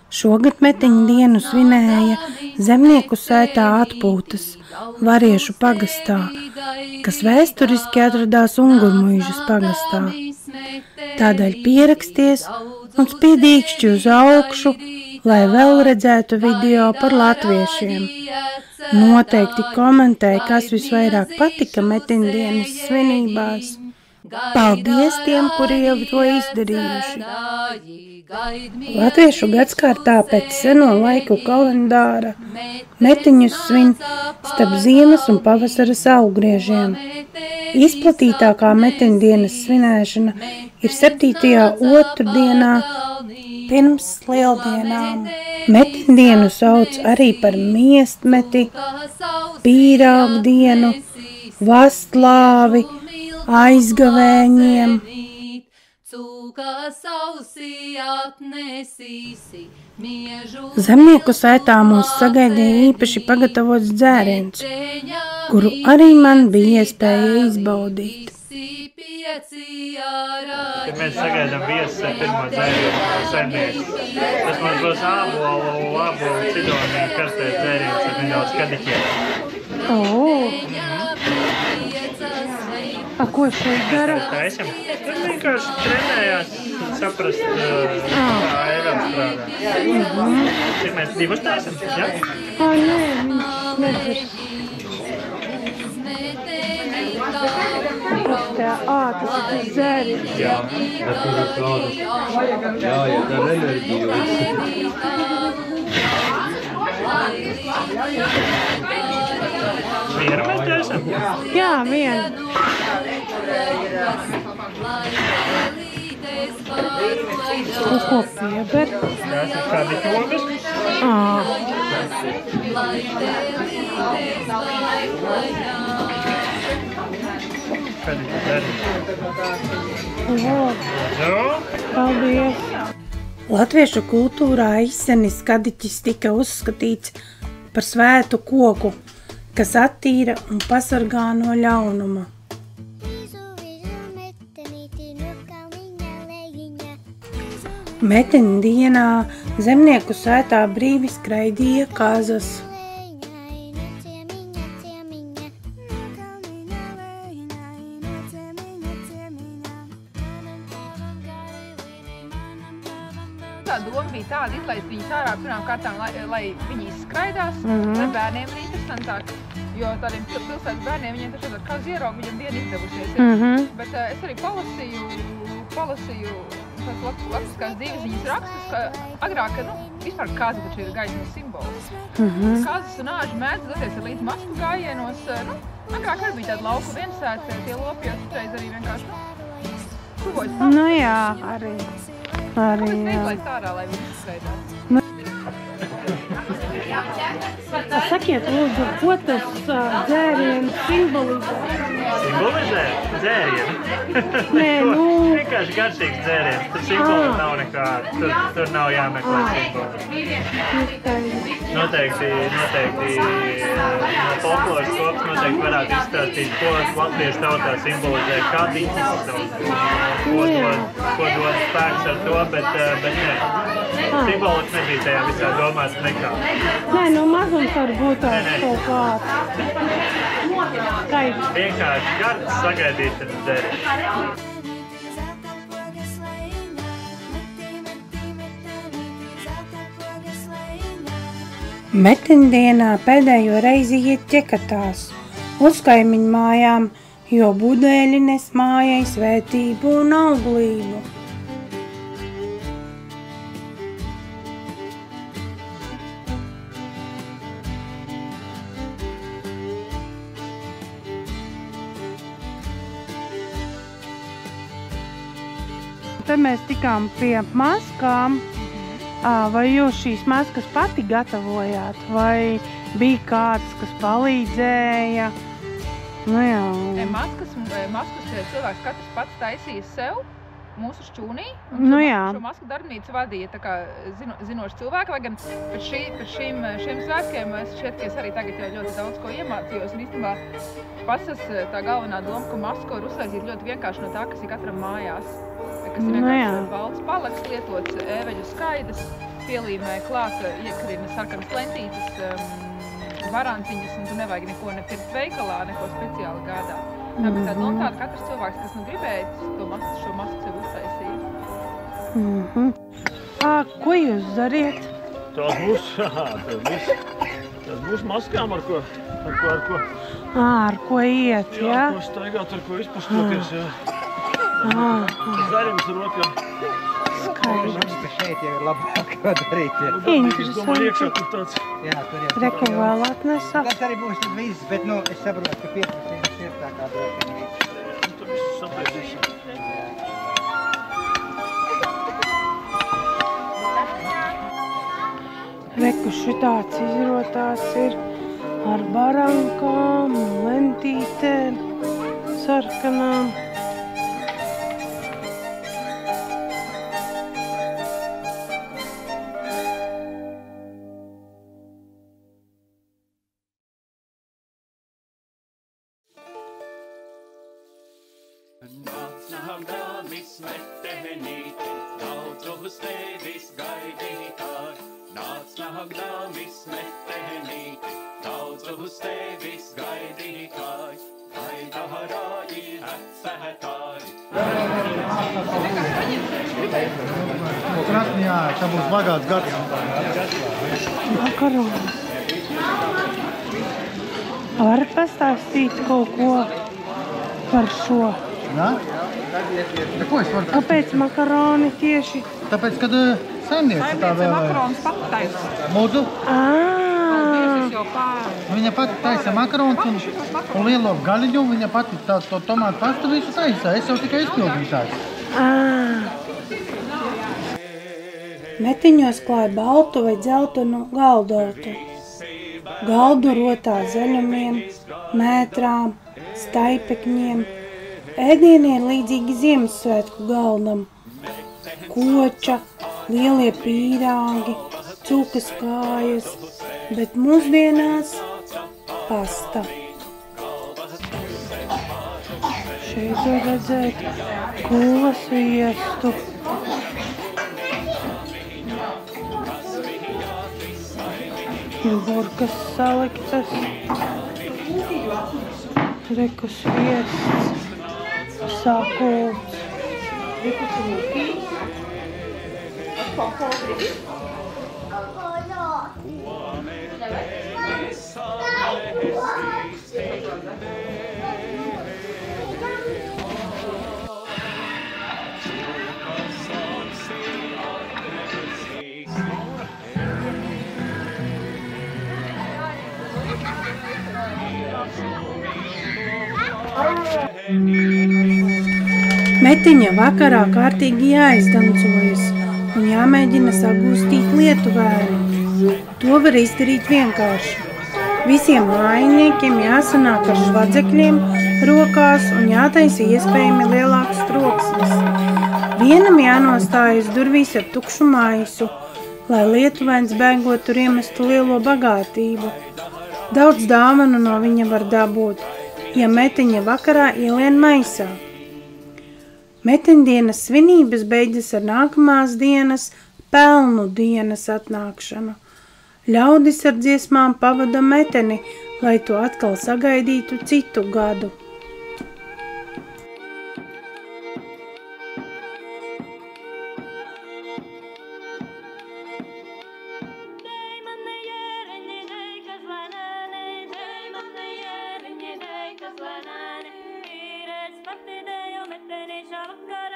Šogad metiņu dienu svinēja zemnieku sētā atpūtas Variešu pagastā, kas vēsturiski atradās Ungurmuižas pagastā. Tādēļ pieraksties un spiedīkšķi uz augšu, lai vēl redzētu video par latviešiem. Noteikti komentēja, kas visvairāk patika metiņu dienas svinībās. Paldies tiem, kuri jau to izdarījuši. Latviešu gadskārtā pēc seno laiku kalendāra metiņus svin starp ziemas un pavasara saulgriežiem. Izplatītākā metiņu dienas svinēšana ir 7. otrdienā pirms lieldienām. Metiņu dienu sauc arī par miestmeti, pīrāgu dienu, vastlāvi, aizgavēņiem. Zemnieku sētā mūs sagaidīja īpaši pagatavots dzēriens, kuru arī man bija iespēja izbaudīt. Kad mēs sagaidām viesus ar pirmo dzērienu saimnieks, tas mums būs ābolu cidoniju karstais dzēriens ar nedaudz kadiķiem. Ko šeit dara? Tas vienkārši trenējās saprast, kā Eiram strādā. Cik mēs divus taisam, ja? Nē, viņš nevar. Tas ir dzēriens. Jā. Bet tur ir klātas. Jā, tā ir enerģija. Vienu mēs taisam? Jā, vienu. Ko pieber? Tas ir kādi ķogas. Kādi Paldies! Latviešu kultūrā izsenis kadiķis tika uzskatīts par svētu koku, kas attīra un pasargā no ļaunuma. Metiņu dienā zemnieku sētā brīvi skraidīja kazas. Tā doma bija tāda, izlaist viņus ārā pirmām kārtām, lai viņi izskraidās, lai bērniem ir interesantāk. Jo tādiem pilsētas bērniem viņiem taču ar kazu ieraugu viņam dienu izdevušies. Bet es arī palasīju tās latviskās dzīves viņas rakstus, ka agrāk, vispār kaza taču ir gaismas simbols. Kazas un āži mēdz doties ar līdz masku gājienos. Agrāk arī bija tāda lauku viensēta, tie lopi jau citreiz arī vienkārši, tuvojas pavasarī. Nu jā, arī. Kāpēc neizlaist ārā, lai viņi izskraidās? Sakiet, lūdzu, ko tas dzēriens simbolizē? Simbolizē? Dzērienu? Nē, Vienkārši garšīgs dzēriens. Tur simbolu nav nekāda. Tur nav jāmeklē simbolu. Noteikti no folkloras kopas noteikti varētu izstāstīt, ko latviešu tautā simbolizē kadiķis, ko dod spēks ar to, bet nē. Simboliks nebija tajā visā domās nekā. Nē, mazums var būt kaut kāds. Skaidrs. Vienkārši gards sagaidīt ar dzērienu. Metiņdienā pēdējo reizi iet ķekatās uz kaimiņu mājām, jo budeļi nes mājai svētību un auglību. Te mēs tikām pie maskām. Vai jūs šīs maskas pati gatavojāt? Vai bija kāds, kas palīdzēja? Maskas cilvēks katrs pats taisīja sev, mūsu šķūnī. Šo masku darbnīcu vadīja tā kā zinoši cilvēki, lai gan pēc šīm svētkiem šķiet, ka es arī tagad jau ļoti daudz ko iemācījos. Un īstenībā pasas tā galvenā doma, ka masku var uztaisīt ļoti vienkārši no tā, kas ir katram mājās. Kas ir vienkārši balts palaks, lietots ēveļu skaidas, pielīmē klāt, iekrina sarkanas lentītes, varanciņas, un tu nevajag neko nepirkt veikalā, neko speciāli gādāt. Tā bija tāda doma tāda, katrs cilvēks, kas gribēja šo masku sev uztaisīt. Ko jūs dariet? Tās būs maskām, ar ko? Ar ko iet, jā? Jā, ko staigāt, ar ko izpustoties, jā. Zaļums rokā. Skaidrs. Šeit jau ir labāk, ko darīt. Es domāju, iekšā tur tāds. Jā, tur jau. Reku vēl atnesa. Tas arī būs tad viss, bet, es saprotu, ka pieprasījums ir tā kā droši. Tur visu sapratīsim. Reku šitāds izrotās ir ar barankām, lentītēm, sarkanām. Krasnijā, tā būs bagāts gads. Makaronis. Varat pastāstīt kaut ko par šo? Jā? Ko es varu? Kāpēc makaroni tieši? Tāpēc, kad saimniece tā vēlēja. Makaronis pat taisa. Lūdzu? Jau pāri. Viņa pati taisa makarons un lielo gaļiņu, viņa pati to tomātu pastu visu taisa. Es jau tikai izpildītājs. Metiņos klāja baltu vai dzeltenu galdoltu. Galdu rotā zaļumiem, mētrām, staipekņiem. Ēdieni ir līdzīgi Ziemassvētku galdam. Koča, lielie pīrāgi, cūkas kājas, bet mūsdienās pasta. Šeit var redzēt kūlas viestu. Burkas saliktas. Rekus viests. Sakults. Metiņa vakarā kārtīgi jāizdancojas un jāmēģina sagūstīt lietuvēni. To var izdarīt vienkārši. Visiem mājiniekiem jāsanāk ar žvadzekļiem rokās un jātaisa iespējami lielāks troksnis. Vienam jānostājas durvīs ar tukšu maisu, lai lietuvēns bēgot tur iemestu lielo bagātību. Daudz dāvanu no viņa var dabūt, ja metiņa vakarā ielien maisā. Metiņdienas svinības beidzas ar nākamās dienas pelnu dienas atnākšanu. Ļaudis ar dziesmām pavada meteni, lai to atkal sagaidītu citu gadu. Meteni šā vakarā